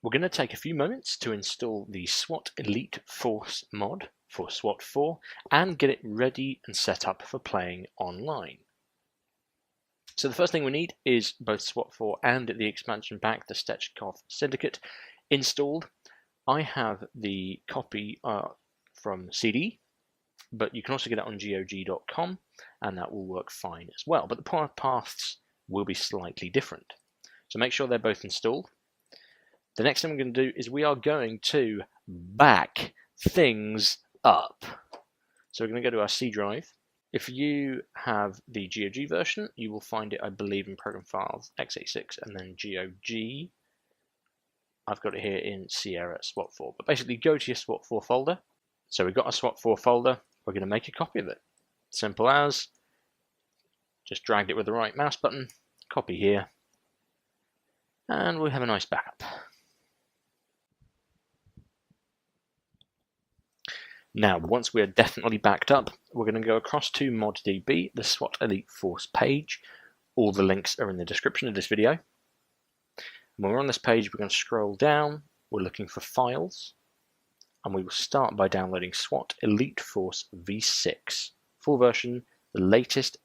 We're going to take a few moments to install the SWAT Elite Force mod for SWAT 4 and get it ready and set up for playing online. So the first thing we need is both SWAT 4 and the expansion pack, the Stechkov Syndicate, installed. I have the copy from CD, but you can also get it on GOG.com, and that will work fine as well. But the paths will be slightly different. So make sure they're both installed. The next thing we're going to do is we are going to back things up. So we're going to go to our C drive. If you have the GOG version, you will find it, I believe, in Program Files, x86, and then GOG. I've got it here in Sierra SWAT 4. But basically, go to your SWAT 4 folder. So we've got a SWAT 4 folder. We're going to make a copy of it. Simple as. Just dragged it with the right mouse button. Copy here. And we'll have a nice backup. Now, once we're definitely backed up, we're going to go across to ModDB, the SWAT Elite Force page. All the links are in the description of this video. When we're on this page, we're going to scroll down. We're looking for files. And we will start by downloading SWAT Elite Force v6. Full version, the latest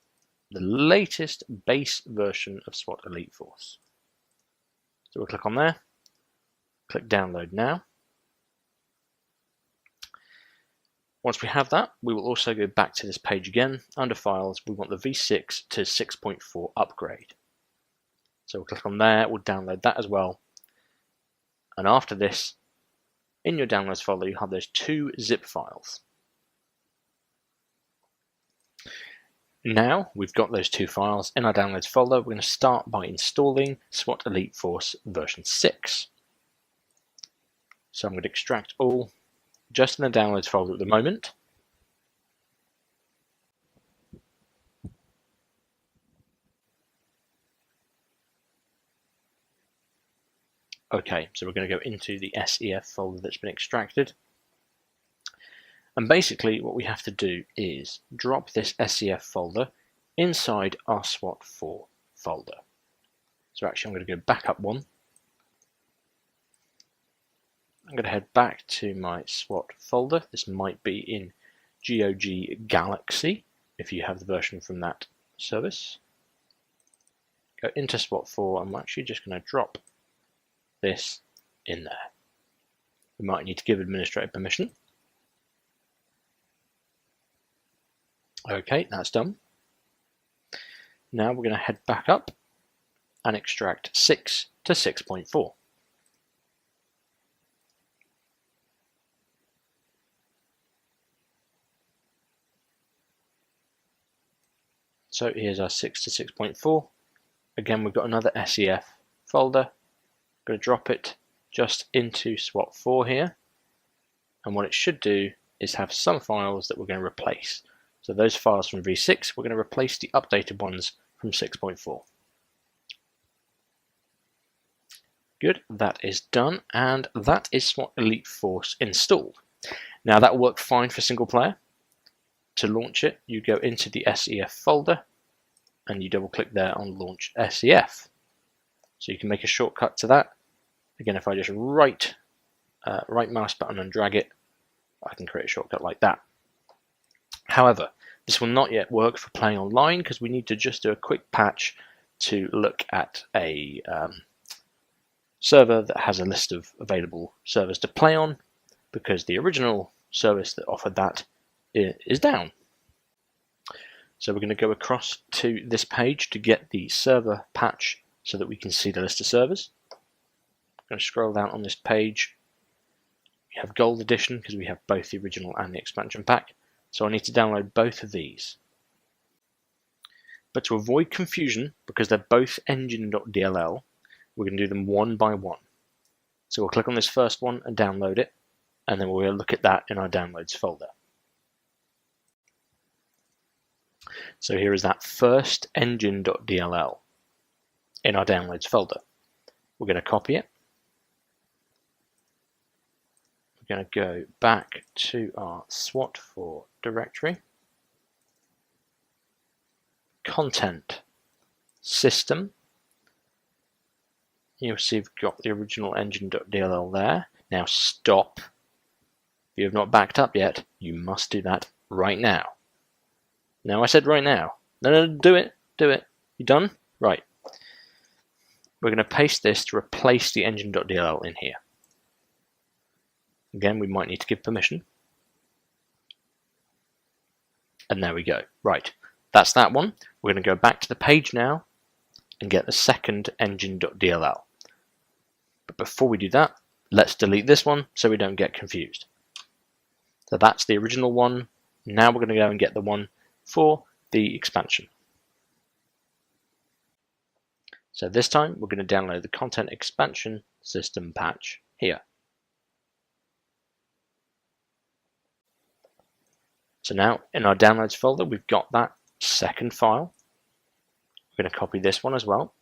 base version of SWAT Elite Force. So we'll click on there. Click Download Now. Once we have that, we will also go back to this page again. Under Files, we want the v6 to 6.4 upgrade. So we'll click on there, we'll download that as well. And after this, in your Downloads folder, you have those two zip files. Now we've got those two files in our Downloads folder, we're going to start by installing SWAT Elite Force version 6. So I'm going to extract all. Just in the Downloads folder at the moment. Okay, so we're going to go into the SEF folder that's been extracted. And basically what we have to do is drop this SEF folder inside our SWAT 4 folder. So actually I'm going to go back up one. I'm going to head back to my SWAT folder. This might be in GOG Galaxy, if you have the version from that service. Go into SWAT 4, I'm actually just going to drop this in there. We might need to give administrator permission. Okay, that's done. Now we're going to head back up and extract 6 to 6.4. So here's our 6 to 6.4. Again, we've got another SEF folder. I'm going to drop it just into SWAT 4 here. And what it should do is have some files that we're going to replace. So those files from v6, we're going to replace the updated ones from 6.4. Good, that is done. And that is SWAT Elite Force installed. Now that will work fine for single player. To launch it, you go into the SEF folder and you double click there on Launch SEF. So you can make a shortcut to that. Again, if I just right mouse button and drag it, I can create a shortcut like that. However, this will not yet work for playing online because we need to just do a quick patch to look at a server that has a list of available servers to play on, because the original service that offered that is down. So we're going to go across to this page to get the server patch so that we can see the list of servers. I'm going to scroll down on this page. We have Gold Edition because we have both the original and the expansion pack. So I need to download both of these. But to avoid confusion, because they're both engine.dll, we're going to do them one by one. So we'll click on this first one and download it, and then we'll look at that in our Downloads folder. So here is that first engine.dll in our Downloads folder. We're going to copy it. We're going to go back to our SWAT 4 directory. Content, System, You'll see we've got the original engine.dll there. Now stop. If you have not backed up yet, you must do that right now. Now I said right now. No, do it. Do it. You done? Right. We're going to paste this to replace the engine.dll in here. Again, we might need to give permission. And there we go. Right. That's that one. We're going to go back to the page now and get the second engine.dll. But before we do that, let's delete this one so we don't get confused. So that's the original one. Now we're going to go and get the one for the expansion. So this time we're going to download the content expansion system patch here. So now in our downloads folder we've got that second file. We're going to copy this one as well.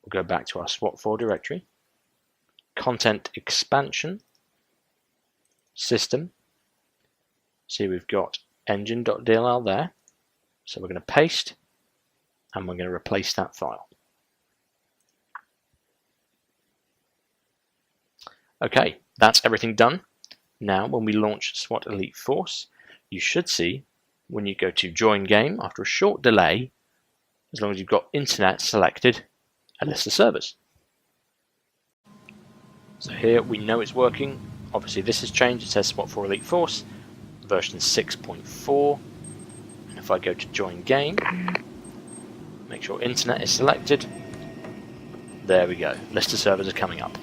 We'll go back to our SWAT4 directory. Content expansion system. See, we've got engine.dll there. So we're going to paste and we're going to replace that file. Okay, that's everything done. Now when we launch SWAT Elite Force, you should see when you go to join game, after a short delay, as long as you've got internet selected, a list of servers. So here we know it's working. Obviously this has changed. It says SWAT4 Elite Force version 6.4. And if I go to join game, make sure internet is selected. There we go. List of servers are coming up.